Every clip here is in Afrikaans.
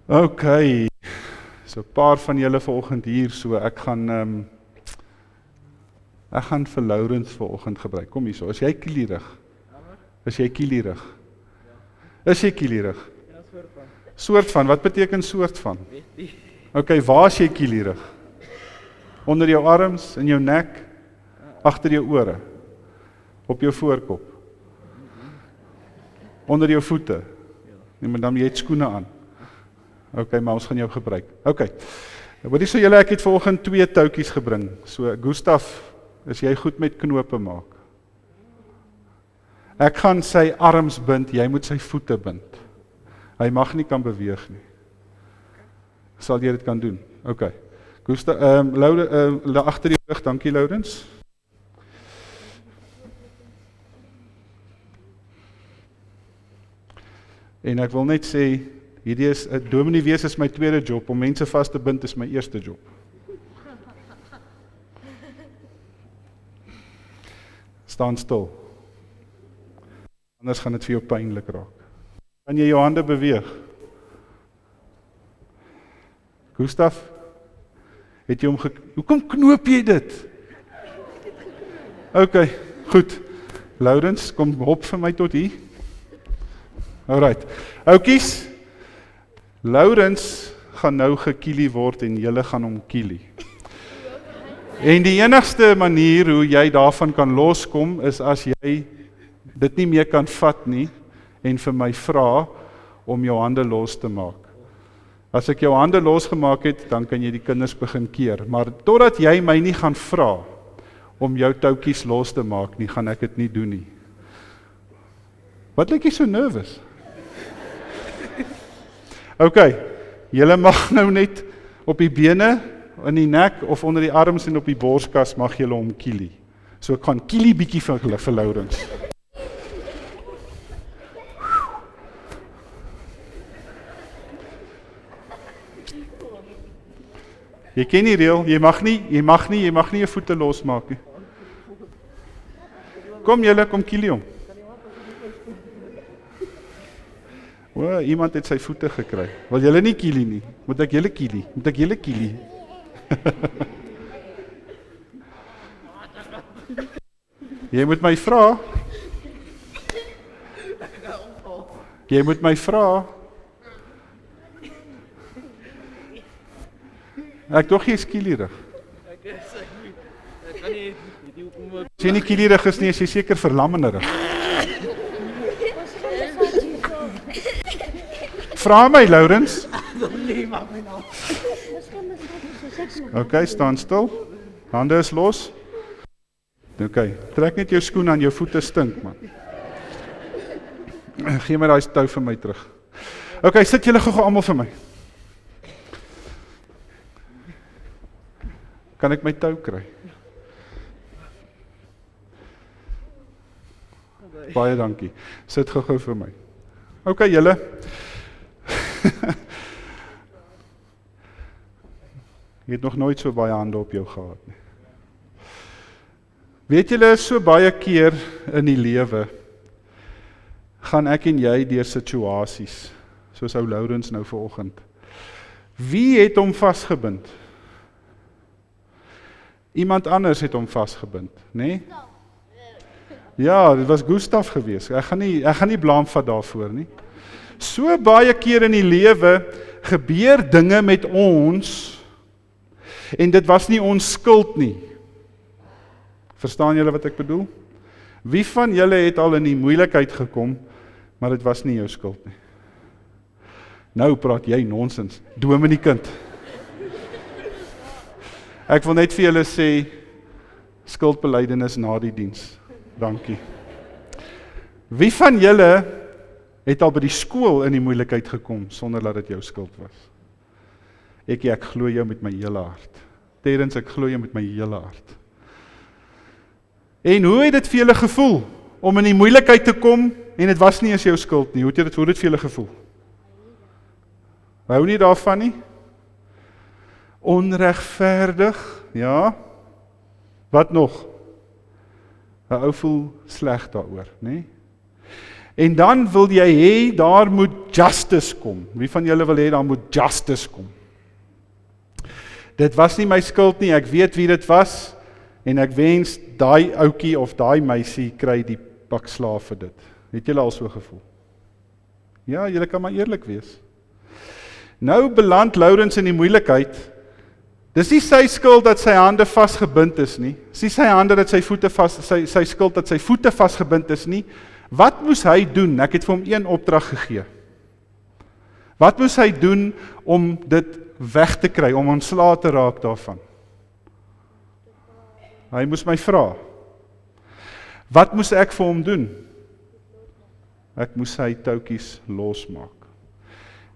Ok, so 'n paar van julle vanoggend hier, so ek gaan vir Lourens vanoggend gebruik. Kom hierso, is jy kielierig? Is jy kielierig? Is jy kielierig? Ja, soort van. Soort van, wat beteken soort van? Ok, waar is jy kielierig? Onder jou arms, in jou nek, agter jou ore, op jou voorkop, onder jou voete. Nee, maar dan jy het skoene aan. Ok, maar ons gaan jou gebruik. Ok, wat is so julle, ek het vanoggend 2 toutjies gebring. So, Gustaf, is jy goed met knope maak? Ek gaan sy arms bind, jy moet sy voete bind. Hy mag nie kan beweeg nie. Sal jy dit kan doen? Ok. Gustaf, agter die rug, dankie Lourens. En ek wil net sê, hierdie is, dominee wees is my tweede job, om mense vas te bind is my eerste job. Staan stil. Anders gaan dit vir jou pynlik raak. Kan jy jou hande beweeg? Gustaf, het jy hoekom knoop jy dit? Ok, goed. Lourens, kom hop vir my tot hier. Alright. Oukies, Lourens gaan nou gekielie word en julle gaan hom kielie. En die enigste manier hoe jy daarvan kan loskom is as jy dit nie meer kan vat nie en vir my vra om jou hande los te maak. As ek jou hande losgemaak het, dan kan jy die kinders begin keer. Maar totdat jy my nie gaan vra om jou toutjies los te maak nie, gaan ek dit nie doen nie. Wat lyk jy so nervous? Ok, julle mag nou net op die bene, in die nek of onder die arms en op die borskas mag julle hom kielie. So ek gaan kielie bietjie vir Lourens. Jy ken die reël, jy mag nie jou voete losmaak nie. Kom julle, kom kielie hom. O, iemand het sy voete gekry. Wil julle nie kielie nie? Moet ek julle kielie? Moet ek julle kielie? Jy moet my vra. Jy moet my vra. Ek dog jy is kielierig. Ek kan nie, hoekom As jy nie kielierig is nie, is jy seker verlammerig. Vra my, Lourens. Nee, maak my nou. Ok, staan stil. Hande is los. Ok, trek net jou skoen aan, jou voete stink, man. Gee my daai tou vir my terug. Ok, sit julle gou almal vir my. Kan ek my tou kry? Baie dankie. Sit gou vir my. Ok, julle. Jy het nog nooit so baie hande op jou gehad nie. Weet julle, so baie keer in die lewe gaan ek en jy deur situasies, soos ou Lourens nou vanoggend. Wie het hom vasgebind? Iemand anders het hom vasgebind, nê? Ja, dit was Gustaf gewees. Ek gaan nie blaam vat daarvoor nie. So baie keer in die lewe gebeur dinge met ons en dit was nie ons skuld nie. Verstaan julle wat ek bedoel? Wie van julle het al in die moeilikheid gekom, maar dit was nie jou skuld nie? Nou praat jy nonsens, dominee kind. Ek wil net vir julle sê, skuldbelydenis na die diens. Dankie. Wie van julle het al by die skool in die moeilikheid gekom, sonder dat dit jou skuld was? Ek glo jou met my hele hart. Terens, ek glo jou met my hele hart. En hoe het dit vir julle gevoel, om in die moeilikheid te kom, en dit was nie eens jou skuld nie? Hoe het dit vir julle gevoel? Hou nie daarvan nie? Onregverdig, ja? Wat nog? 'n Ou voel sleg daaroor, nê? En dan wil jy hê, daar moet justice kom. Wie van julle wil hê, daar moet justice kom? Dit was nie my skuld nie, ek weet wie dit was, en ek wens daai oukie of daai meisie kry die pak slaaf vir dit. Het julle al so gevoel? Ja, julle kan maar eerlik wees. Nou beland Lourens in die moeilikheid. Dis nie sy skuld dat sy hande vasgebind is nie. Dis nie sy hande dat sy voete sy skuld dat sy voete vasgebind is nie. Wat moes hy doen? Ek het vir hom een opdrag gegee. Wat moes hy doen om dit weg te kry, om ontslae te raak daarvan? Hy moes my vra. Wat moes ek vir hom doen? Ek moes sy touwtjies losmaak.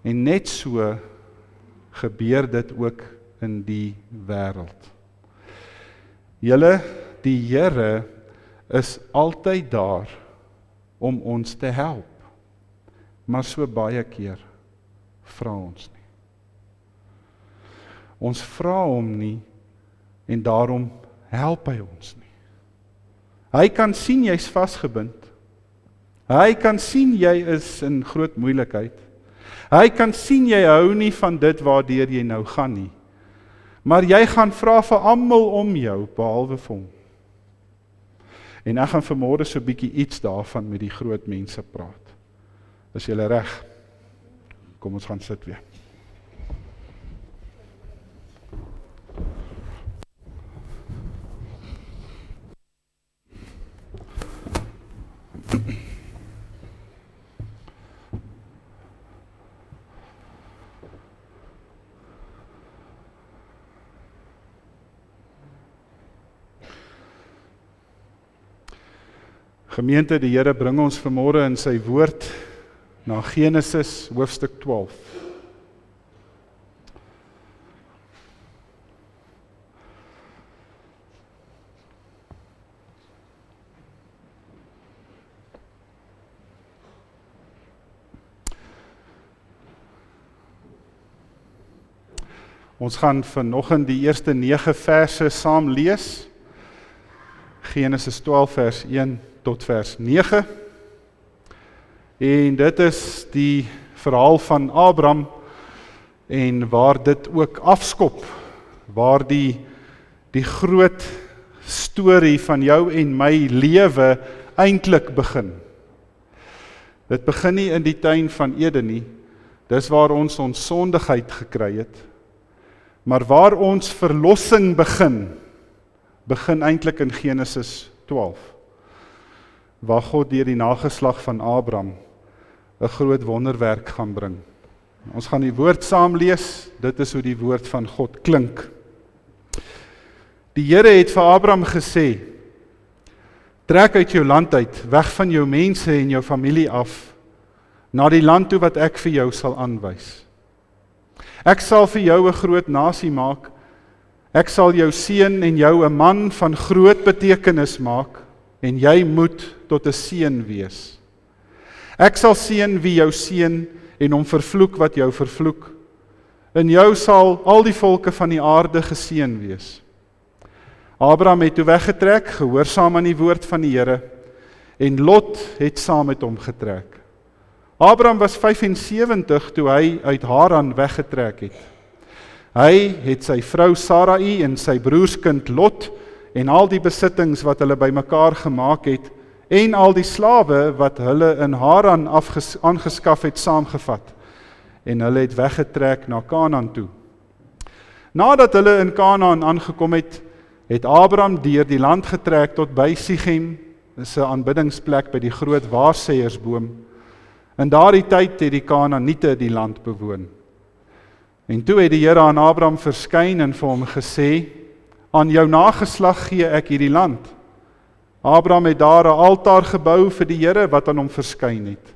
En net so gebeur dit ook in die wêreld. Julle, die Here is altyd daar om ons te help. Maar so baie keer vra ons nie. Ons vra hom nie en daarom help hy ons nie. Hy kan sien jy's vasgebind. Hy kan sien jy is in groot moeilikheid. Hy kan sien jy hou nie van dit waardeur jy nou gaan nie. Maar jy gaan vra vir almal om jou, behalwe vir hom. En ek gaan vanmôre so 'n bietjie iets daarvan met die groot mense praat. Is julle reg? Kom ons gaan sit weer. Gemeente, die Here bring ons vanmôre in sy woord na Genesis hoofstuk 12. Ons gaan vanoggend die eerste 9 verse saam lees. Genesis 12 vers 1 tot vers 9. En dit is die verhaal van Abraham en waar dit ook afskop, waar die groot storie van jou en my lewe eintlik begin. Dit begin nie in die tuin van Eden nie, dis waar ons sondigheid gekry het, maar waar ons verlossing begin eintlik in Genesis 12, waar God deur die nageslag van Abraham 'n groot wonderwerk gaan bring. Ons gaan die woord saam lees, dit is hoe die woord van God klink. Die Here het vir Abraham gesê, trek uit jou land uit, weg van jou mense en jou familie af, na die land toe wat ek vir jou sal aanwys. Ek sal vir jou 'n groot nasie maak, ek sal jou seën en jou 'n man van groot betekenis maak, en jy moet tot 'n seën wees. Ek sal seën wie jou seën en hom vervloek wat jou vervloek. In jou sal al die volke van die aarde geseën wees. Abraham het toe weggetrek, gehoorsaam aan die woord van die Here, en Lot het saam met hom getrek. Abraham was 75 toe hy uit Haran weggetrek het. Hy het sy vrou Sarai en sy broerskind Lot en al die besittings wat hulle bymekaar gemaak het, en al die slawe wat hulle in Haran aangeskaf het, saamgevat, en hulle het weggetrek na Kanaan toe. Nadat hulle in Kanaan aangekom het, het Abraham deur die land getrek tot by Sichem, dis 'n aanbiddingsplek by die groot waarsêersboom. In daardie tyd het die Kanaaniete die land bewoon. En toe het die Here aan Abraham verskyn en vir hom gesê, aan jou nageslag gee ek hierdie land. Abraham het daar 'n altaar gebou vir die Here wat aan hom verskyn het.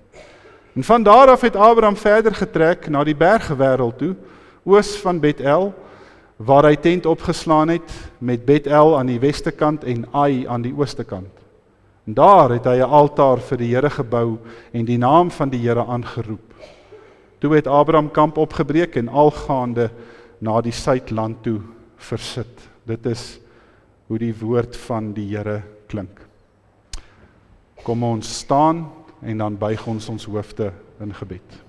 En van daar af het Abraham verder getrek na die bergewêreld toe, oos van Bet-El, waar hy tent opgeslaan het, met Bet-El aan die weste kant en Ai aan die ooste kant. En daar het hy 'n altaar vir die Here gebou en die naam van die Here aangeroep. Toe het Abraham kamp opgebreek en algaande na die suidland toe versit. Dit is hoe die woord van die Here klink. Kom ons staan en dan buig ons hoofde in gebed.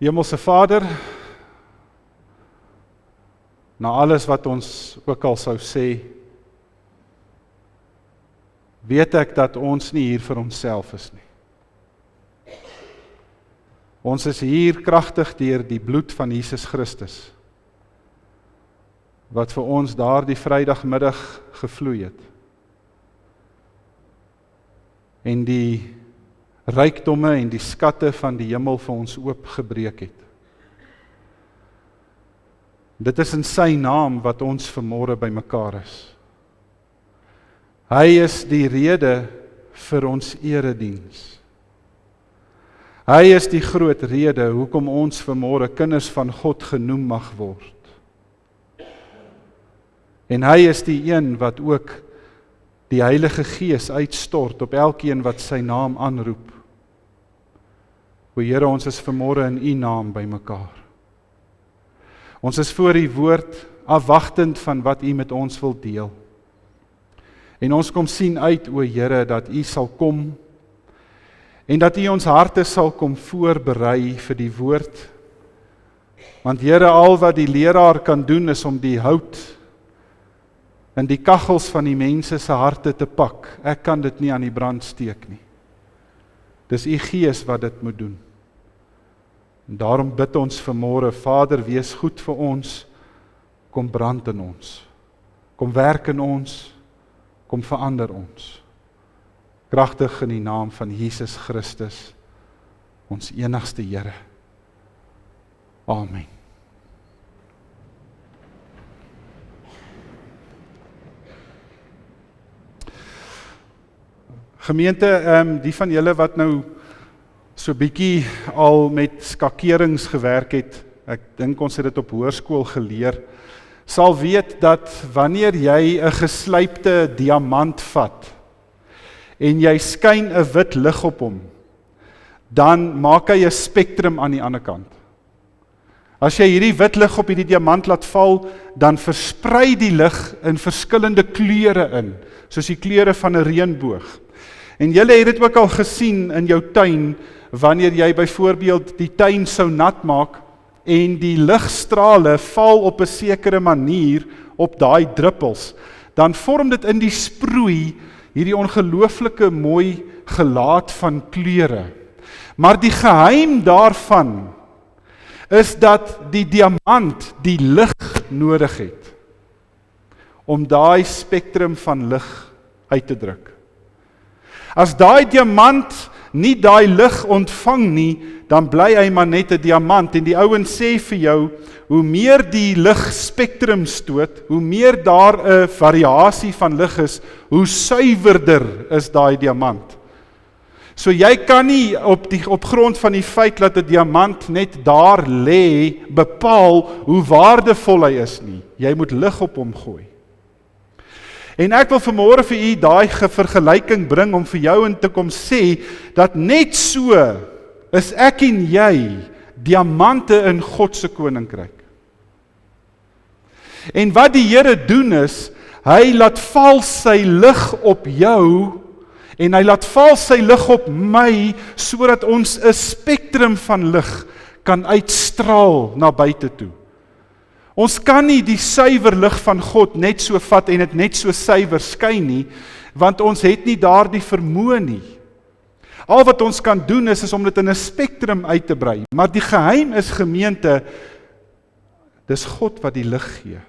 Hemelse Vader, na alles wat ons ook al sou sê, weet ek dat ons nie hier vir onsself is nie. Ons is hier kragtig deur die bloed van Jesus Christus, wat vir ons daardie Vrydagmiddag gevloei het. En die rykdomme en die skatte van die hemel vir ons oopgebreek het. Dit is in sy naam wat ons vanmôre bymekaar is. Hy is die rede vir ons erediens. Hy is die groot rede hoekom ons vanmôre kinders van God genoem mag word. En hy is die een wat ook die Heilige Gees uitstort op elkeen wat sy naam aanroep. O Here, ons is vanmôre in U naam bymekaar. Ons is voor U woord afwagtend van wat U met ons wil deel. En ons kom sien uit, o Here, dat U sal kom en dat U ons harte sal kom voorberei vir die woord. Want Here, al wat die leraar kan doen is om die hout in die kachels van die mense se harte te pak. Ek kan dit nie aan die brand steek nie. Dis U Gees wat dit moet doen. En daarom bid ons vanmôre, Vader, wees goed vir ons, kom brand in ons, kom werk in ons, kom verander ons. Kragtig in die naam van Jesus Christus, ons enigste Here. Amen. Gemeente, die van julle wat nou so bietjie al met skakerings gewerk het, ek dink ons het dit op hoërskool geleer, sal weet dat wanneer jy 'n geslypte diamant vat en jy skyn 'n wit lig op hom, dan maak hy 'n spektrum aan die ander kant. As jy hierdie wit lig op hierdie diamant laat val, dan versprei die lig in verskillende kleure in, soos die kleure van 'n reënboog. En julle het dit ook al gesien in jou tuin, wanneer jy byvoorbeeld die tuin sou nat maak, en die ligstrale val op 'n sekere manier op daai druppels, dan vorm dit in die sproei hierdie ongelooflike mooi gelaat van kleure. Maar die geheim daarvan is dat die diamant die lig nodig het om daai spektrum van lig uit te druk. As daai diamant nie daai lig ontvang nie, dan bly hy maar net 'n diamant. En die ouens sê vir jou, hoe meer die ligspektrum stoot, hoe meer daar 'n variasie van lig is, hoe suiwerder is daai diamant. So jy kan nie op grond van die feit dat 'n diamant net daar lê, bepaal hoe waardevol hy is nie. Jy moet lig op hom gooi. En ek wil vanmôre vir u daai vergelyking bring om vir jou in te kom sê, dat net so is ek en jy diamante in God se koninkryk. En wat die Here doen is, hy laat val sy lig op jou, en hy laat val sy lig op my, sodat ons 'n spektrum van lig kan uitstraal na buite toe. Ons kan nie die suiwer lig van God net so vat en dit net so suiwer skyn nie, want ons het nie daardie vermoë nie. Al wat ons kan doen is om dit in 'n spektrum uit te brei. Maar die geheim is, gemeente, dis God wat die lig gee.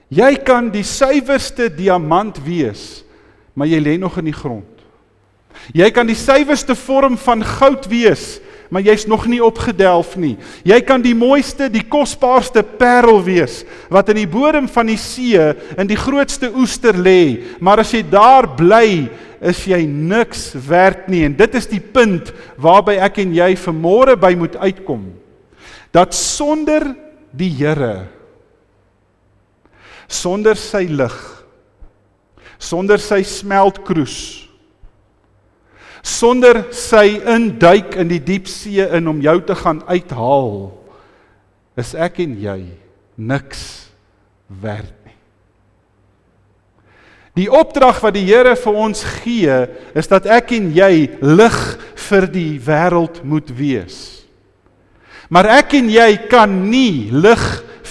Jy kan die suiwerste diamant wees, maar jy lê nog in die grond. Jy kan die suiwerste vorm van goud wees, maar jy's nog nie opgedelf nie. Jy kan die mooiste, die kosbaarste parel wees, wat in die bodem van die see, in die grootste oester lê, maar as jy daar bly, is jy niks werd nie. En dit is die punt waarby ek en jy vanmôre by moet uitkom. Dat sonder die Here, sonder sy lig, sonder sy smeltkroes, sonder sy induik in die diep see in om jou te gaan uithaal, is ek en jy niks werd nie. Die opdrag wat die Here vir ons gee, is dat ek en jy lig vir die wêreld moet wees. Maar ek en jy kan nie lig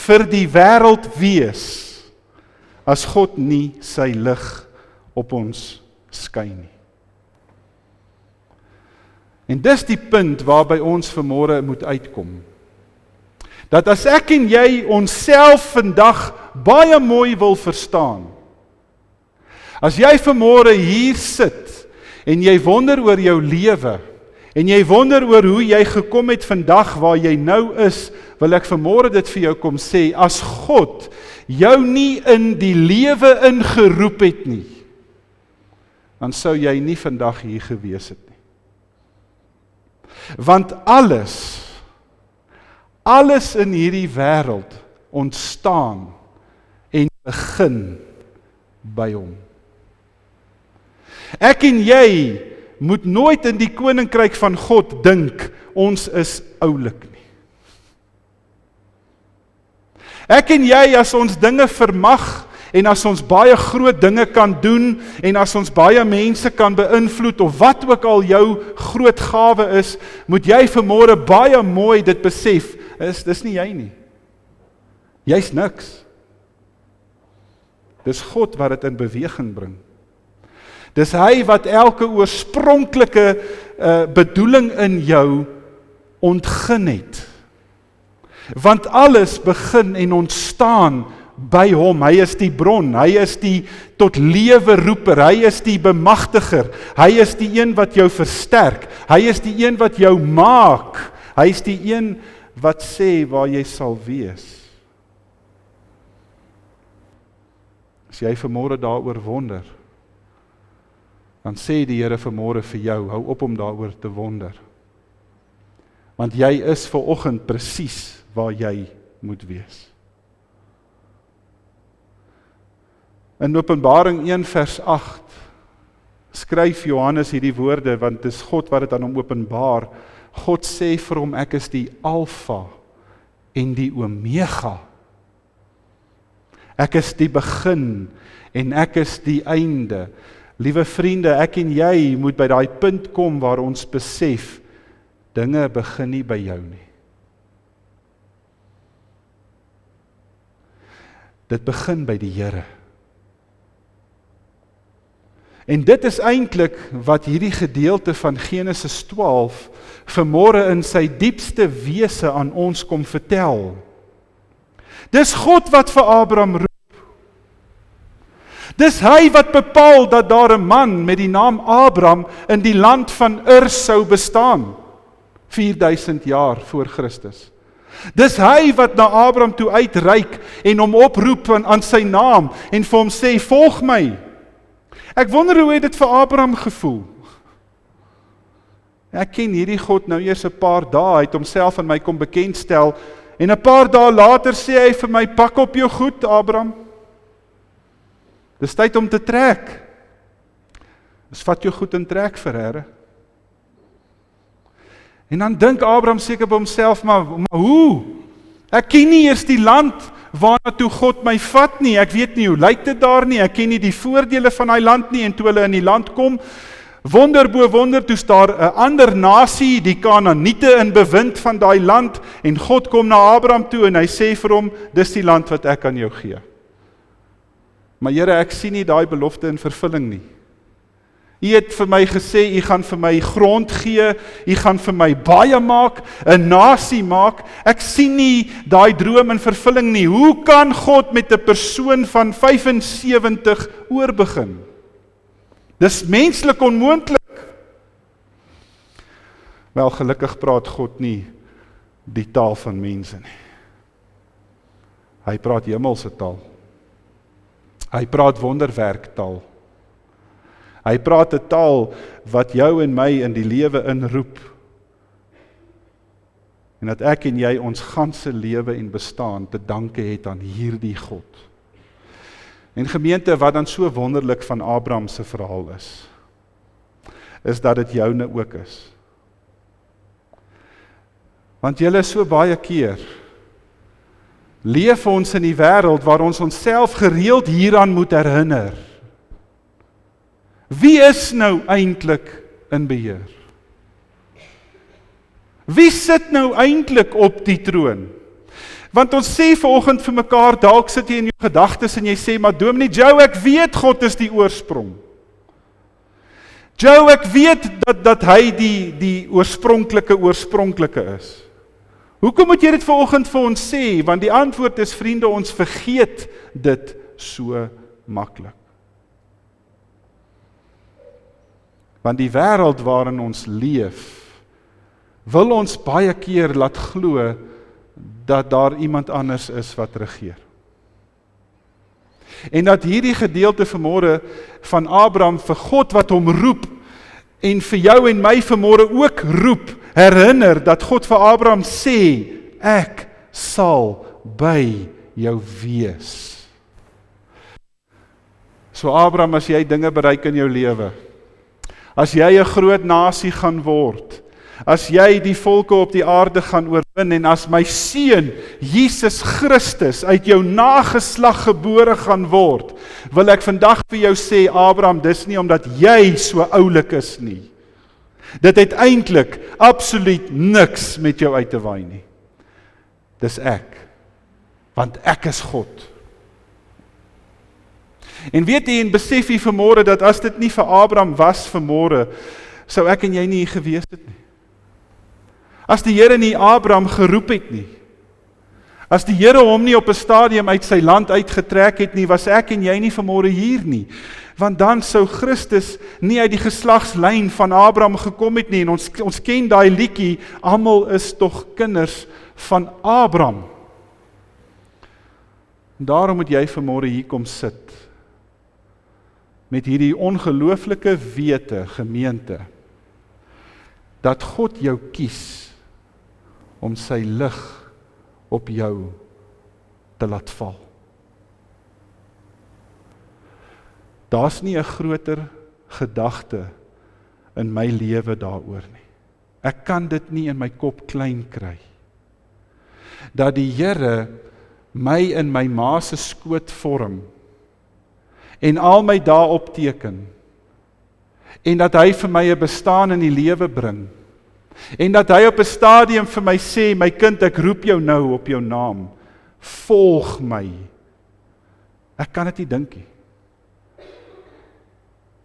vir die wêreld wees, as God nie sy lig op ons skyn nie. En dis die punt waarby ons vanmôre moet uitkom. Dat as ek en jy onsself vandag baie mooi wil verstaan, as jy vanmôre hier sit, en jy wonder oor jou lewe, en jy wonder oor hoe jy gekom het vandag waar jy nou is, wil ek vanmôre dit vir jou kom sê, as God jou nie in die lewe ingeroep het nie, dan sou jy nie vandag hier gewees het nie. Want alles in hierdie wêreld ontstaan en begin by hom. Ek en jy moet nooit in die koninkryk van God dink, ons is oulik nie. Ek en jy, as ons dinge vermag, en as ons baie groot dinge kan doen, en as ons baie mense kan beïnvloed, of wat ook al jou groot gawe is, moet jy vanmôre baie mooi dit besef, dis nie jy nie. Jy's niks. Dis God wat dit in beweging bring. Dis hy wat elke oorspronklike bedoeling in jou ontgin het. Want alles begin en ontstaan by hom. Hy is die bron, hy is die tot lewe roeper, hy is die bemagtiger, hy is die een wat jou versterk, hy is die een wat jou maak, hy is die een wat sê waar jy sal wees. As jy vanmôre daaroor wonder, dan sê die Here vanmôre vir jou, hou op om daaroor te wonder. Want jy is vanoggend presies waar jy moet wees. In Openbaring 1 vers 8 skryf Johannes hierdie woorde, want dis God wat dit aan hom openbaar. God sê vir hom, ek is die Alfa en die Omega. Ek is die begin en ek is die einde. Liewe vriende, ek en jy moet by daai punt kom waar ons besef, dinge begin nie by jou nie. Dit begin by die Here. En dit is eintlik wat hierdie gedeelte van Genesis 12 vanmôre in sy diepste wese aan ons kom vertel. Dis God wat vir Abraham roep. Dis hy wat bepaal dat daar 'n man met die naam Abraham in die land van Ur sou bestaan, 4000 jaar voor Christus. Dis hy wat na Abraham toe uitreik en hom oproep aan sy naam en vir hom sê, volg my. Ek wonder hoe het dit vir Abraham gevoel? Ek ken hierdie God nou eers 'n paar dae, hy het homself aan my kom bekendstel, en 'n paar dae later sê hy vir my, pak op jou goed, Abraham. Dis tyd om te trek. Dis vat jou goed en trek vir Here. En dan dink Abraham seker by homself, maar hoe? Ek ken nie eers die land waarna toe God my vat nie, ek weet nie hoe lyk dit daar nie, ek ken nie die voordele van daai land nie, en toe hulle in die land kom, wonder bo wonder, toe's daar 'n ander nasie, die Kanaaniete in bewind van daai land, en God kom na Abraham toe, en hy sê vir hom, dis die land wat ek aan jou gee. Maar Here, ek sien nie daai belofte in vervulling nie. U het vir my gesê, u gaan vir my grond gee, u gaan vir my baie maak, 'n nasie maak. Ek sien nie daai droom in vervulling nie. Hoe kan God met 'n persoon van 75 oorbegin? Dis menslik onmoontlik. Wel, gelukkig praat God nie die taal van mense nie. Hy praat hemelse taal. Hy praat wonderwerktaal. Hy praat 'n taal wat jou en my in die lewe inroep. En dat ek en jy ons ganse lewe en bestaan te danke het aan hierdie God. En gemeente, wat dan so wonderlik van Abraham se verhaal is dat dit joune ook is. Want julle so baie keer leef ons in die wêreld waar ons onsself gereeld hieraan moet herinner. Wie is nou eintlik in beheer? Wie sit nou eintlik op die troon? Want ons sê vanoggend vir mekaar, dalk sit jy in jou gedagtes en jy sê, maar Dominee Joe, ek weet God is die oorsprong. Joe, ek weet dat hy die oorspronklike is. Hoekom moet jy dit vanoggend vir ons sê? Want die antwoord is, vriende, ons vergeet dit so maklik. Want die wêreld waarin ons leef, wil ons baie keer laat glo dat daar iemand anders is wat regeer. En dat hierdie gedeelte vanmôre van Abraham vir God wat hom roep, en vir jou en my vanmôre ook roep, herinner dat God vir Abraham sê, ek sal by jou wees. So Abraham, as jy dinge bereik in jou lewe, as jy 'n groot nasie gaan word, as jy die volke op die aarde gaan oorwin, en as my seun, Jesus Christus, uit jou nageslag gebore gaan word, wil ek vandag vir jou sê, Abraham, dis nie omdat jy so oulik is nie. Dit het eintlik absoluut niks met jou uit te waai nie. Dis ek, want ek is God. En weet jy, en besef jy vanmôre, dat as dit nie vir Abraham was vanmôre, sou ek en jy nie hier gewees het nie. As die Here nie Abraham geroep het nie, as die Here hom nie op 'n stadium uit sy land uitgetrek het nie, was ek en jy nie vanmôre hier nie. Want dan sou Christus nie uit die geslagslyn van Abraham gekom het nie, en ons ken daai liedjie, almal is tog kinders van Abraham. En daarom moet jy vanmôre hier kom sit, met hierdie ongelooflike wete, gemeente, dat God jou kies, om sy lig op jou te laat val. Daar's nie 'n groter gedagte in my lewe daaroor nie. Ek kan dit nie in my kop klein kry. Dat die Here my in my ma se skoot vorm, en al my dae opteken, en dat hy vir my 'n bestaan in die lewe bring, en dat hy op 'n stadium vir my sê, my kind, ek roep jou nou op jou naam, volg my. Ek kan dit nie dink nie.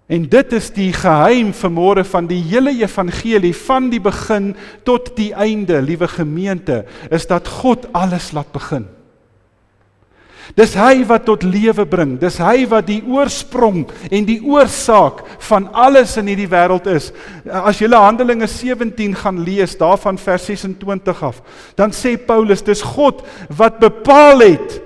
En dit is die geheim vanmôre van die hele evangelie, van die begin tot die einde, liewe gemeente, is dat God alles laat begin. Dis hy wat tot lewe bring, dis hy wat die oorsprong en die oorsaak van alles in hierdie wêreld is. As jy Handelinge 17 gaan lees, daarvan vers 26 af, dan sê Paulus, dis God wat bepaal het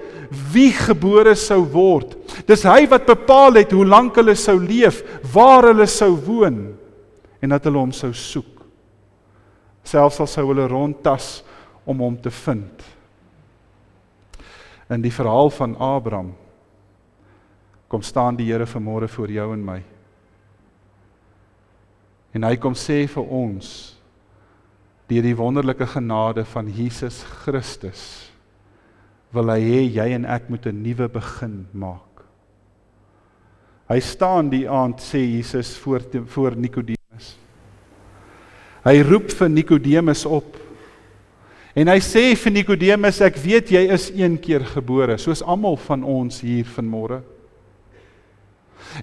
wie gebore sou word. Dis hy wat bepaal het hoe lank hulle sou leef, waar hulle sou woon, en dat hulle hom sou soek. Selfs al sou hulle rondtas om hom te vind. In die verhaal van Abraham, kom staan die Here vanmôre voor jou en my. En hy kom sê vir ons, deur die wonderlike genade van Jesus Christus, wil hy hê jy en ek moet 'n nuwe begin maak. Hy staan die aand, sê Jesus, voor Nikodemus. Hy roep vir Nikodemus op. En hy sê vir Nikodemus, ek weet jy is een keer gebore, soos almal van ons hier vanmôre.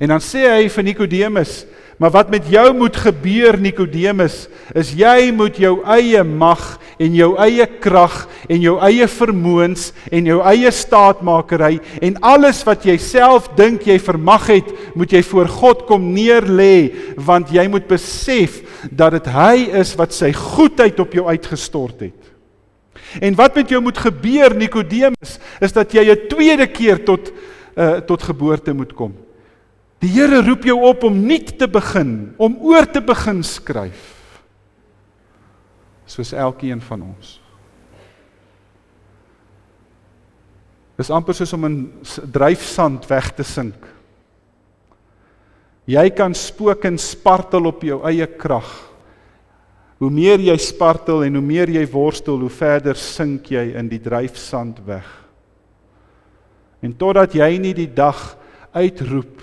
En dan sê hy vir Nikodemus, maar wat met jou moet gebeur, Nikodemus, is jy moet jou eie mag en jou eie krag en jou eie vermoëns en jou eie staatmakery en alles wat jy self dink jy vermag het, moet jy voor God kom neerlê, want jy moet besef dat dit hy is wat sy goedheid op jou uitgestort het. En wat met jou moet gebeur, Nikodemus, is dat jy 'n tweede keer tot geboorte moet kom. Die Here roep jou op om nuut te begin, om oor te begin skryf. Soos elkeen van ons. Dis amper soos om in dryfsand weg te sink. Jy kan spook en spartel op jou eie krag. Hoe meer jy spartel en hoe meer jy worstel, hoe verder sink jy in die dryfsand weg. En totdat jy nie die dag uitroep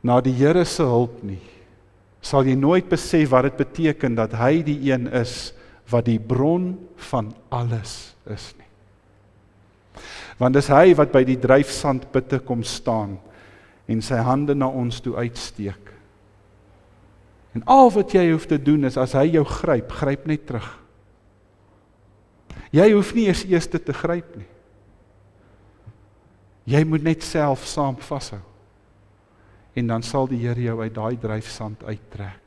na die Here se hulp nie, sal jy nooit besef wat dit beteken dat hy die een is wat die bron van alles is nie. Want dis hy wat by die dryfsandputte kom staan en sy hande na ons toe uitsteek. En al wat jy hoef te doen is, as hy jou gryp, gryp net terug. Jy hoef nie eers te gryp nie. Jy moet net self saam vashou. En dan sal die Here jou uit daai dryfsand uittrek.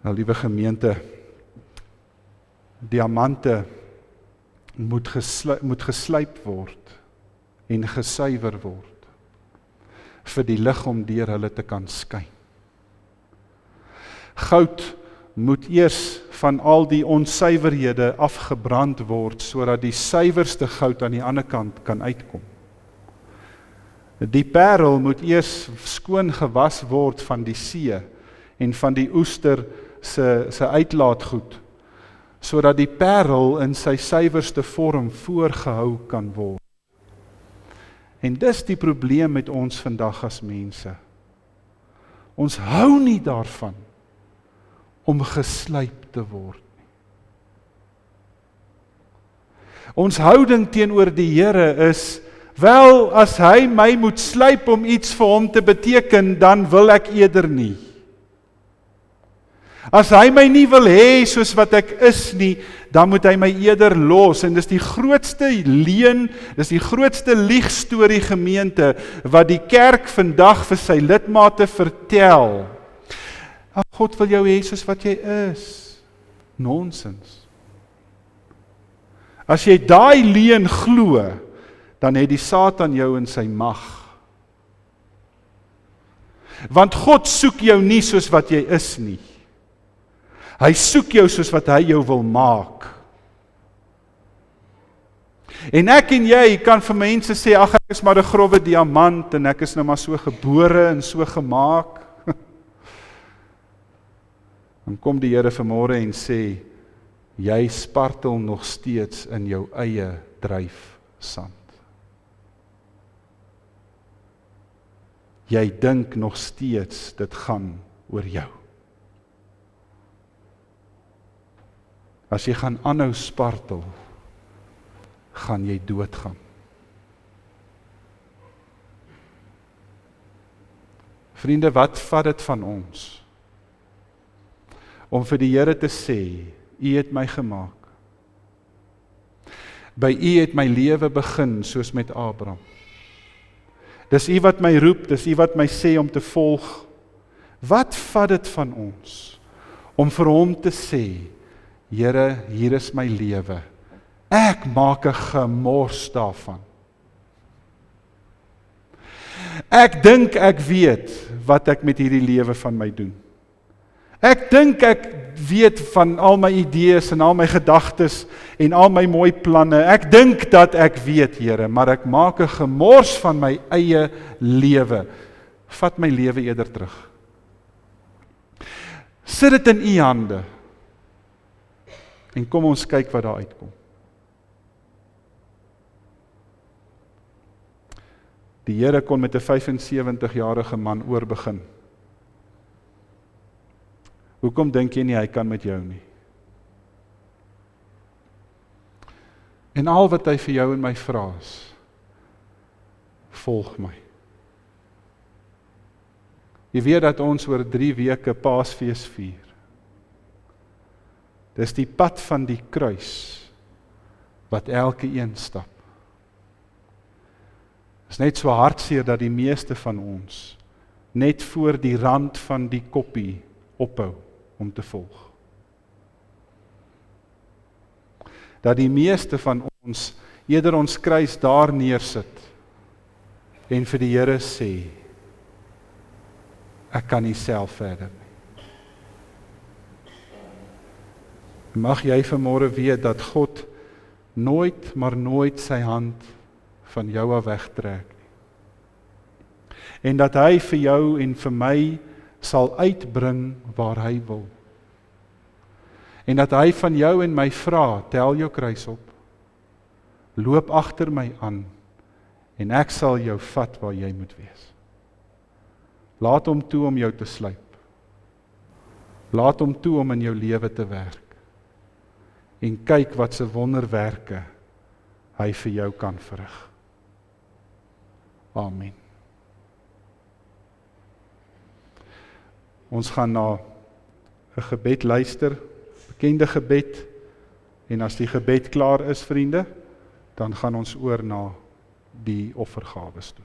Nou, liewe gemeente, diamante moet geslyp word en gesuiwer word vir die lig om deur hulle te kan skyn. Goud moet eers van al die onsuiverhede afgebrand word sodat die suiwerste goud aan die ander kant kan uitkom. Die parel moet eers skoon gewas word van die see en van die oester se uitlaatgoed, sodat die parel in sy suiwerste vorm voorgehou kan word. En dis die probleem met ons vandag as mense. Ons hou nie daarvan om geslyp te word. Ons houding teenoor die Here is, wel, as hy my moet slyp om iets vir hom te beteken, dan wil ek eerder nie. As hy my nie wil hê soos wat ek is nie, dan moet hy my eerder los. En dis die grootste leuen, dis die grootste liegstorie gemeente, wat die kerk vandag vir sy lidmate vertel. God wil jou hê soos wat jy is. Nonsens. As jy daai leuen glo, dan het die Satan jou in sy mag. Want God soek jou nie soos wat jy is nie. Hy soek jou soos wat hy jou wil maak. En ek en jy kan vir mense sê, ag, ek is maar 'n growwe diamant en ek is nou maar so gebore en so gemaak. Dan kom die Here vanmôre en sê, jy spartel nog steeds in jou eie dryfsand. Jy dink nog steeds dit gaan oor jou. As jy gaan aanhou spartel, gaan jy doodgaan. Vriende, wat vat dit van ons om vir die Here te sê, U het my gemaak. By U het my lewe begin soos met Abraham. Dis U wat my roep, dis U wat my sê om te volg. Wat vat dit van ons om vir hom te sê, Here, hier is my lewe. Ek maak 'n gemors daarvan. Ek dink ek weet wat ek met hierdie lewe van my doen. Ek dink ek weet van al my idees en al my gedagtes en al my mooi planne. Ek dink dat ek weet, Here, maar ek maak 'n gemors van my eie lewe. Vat my lewe eerder terug. Sit dit in U hande. En kom ons kyk wat daar uitkom. Die Here kon met 'n 75-jarige man oorbegin. Hoekom dink jy nie hy kan met jou nie? En al wat hy vir jou en my vra is, volg my. Jy weet dat ons oor 3 weke Paasfees vier. Dis die pad van die kruis wat elke een stap. Is net so hartseer dat die meeste van ons net voor die rand van die koppie ophou om te volg. Dat die meeste van ons eerder ons kruis daar neersit en vir die Here sê, ek kan nie self verder nie. Mag jy vanmôre weet dat God nooit, maar nooit sy hand van jou af wegtrek nie. En dat hy vir jou en vir my sal uitbring waar hy wil. En dat hy van jou en my vra, tel jou kruis op. Loop agter my aan en ek sal jou vat waar jy moet wees. Laat hom toe om jou te sluip. Laat hom toe om in jou lewe te werk. En kyk wat se wonderwerke hy vir jou kan verrig. Amen. Ons gaan na 'n gebed luister, bekende gebed, en as die gebed klaar is, vriende, dan gaan ons oor na die offergawes toe.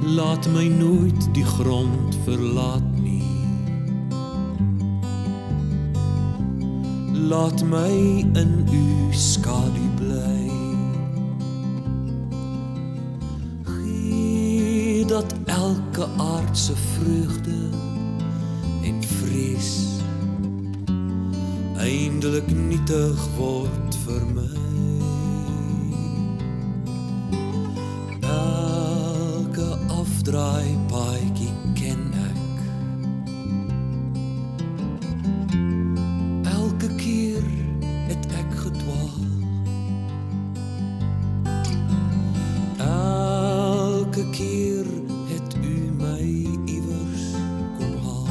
Laat my nooit die grond verlaat nie. Laat my in u skadu bly. Gee dat elke aardse vreugde en vrees eindelik nietig word vir my. Draai paadjie ken ek. Elke keer het ek gedwaal. Elke keer het u my iewers kom haal.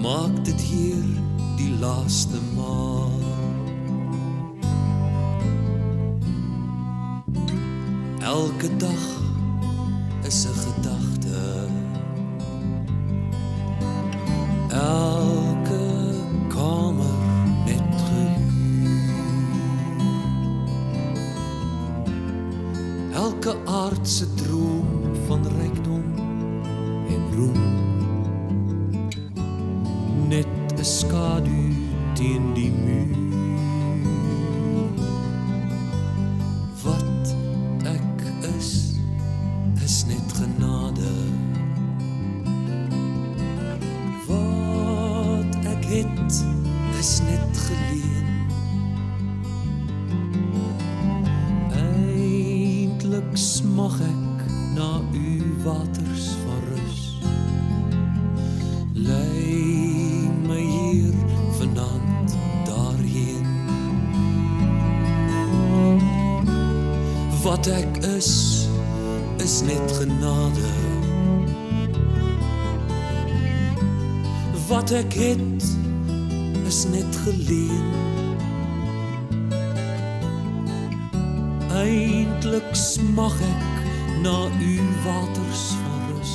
Maak dit hier die laaste maal. Elke dag is 'n gedagte. Elke kamer net gehuur. Elke aardse droom van rykdom en roem. Net 'n skadu teen die muur. Is net genade. Wat ek het, is net geleen. Eindelijk smag ek na u waters van rus. Lei my hier vanaand daarheen. Wat ek is net genade. Wat ek het, is net geleen. Eindelijk smag ek na u waters van rus.